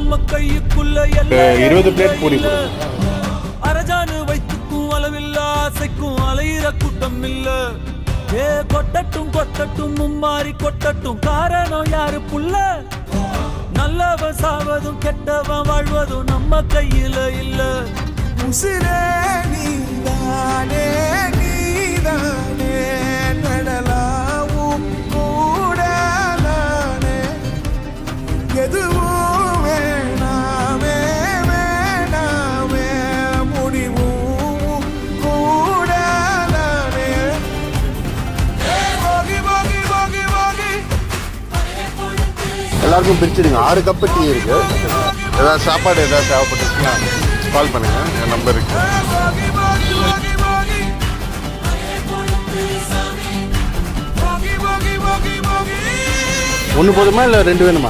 நம்ம கையுக்குள்ள 20 பிளேட் பூரி அரஜானு வைத்துக்கும் அளவில்ல ஆசைக்கும் அலையிற கூட்டம் இல்ல. ஏ கொட்டட்டும் கொட்டட்டும் மும்மாறி கொட்டட்டும், காரணம் யாரு புள்ள? நல்லவன் சாவதும் கெட்டவன் வாழ்வதும் நம்ம கையில இல்ல. உசிரே நீதானே நீதானே நடலாவும் கூட நானே, எதுவும் வேணாமே வேணாமே முடிவும் கூட நானே. போகி போகி போகி போகி எல்லாருக்கும் பிரிச்சிடுங்க. 6 கப்பு டீ இருக்கு. ஏதாவது சாப்பாடு ஏதாவது தேவைப்பட்டுச்சுன்னா கால் பண்ணுங்க, என் நம்பர் இருக்கு. ஒன்று போதுமா இல்லை 2 வேணுமா?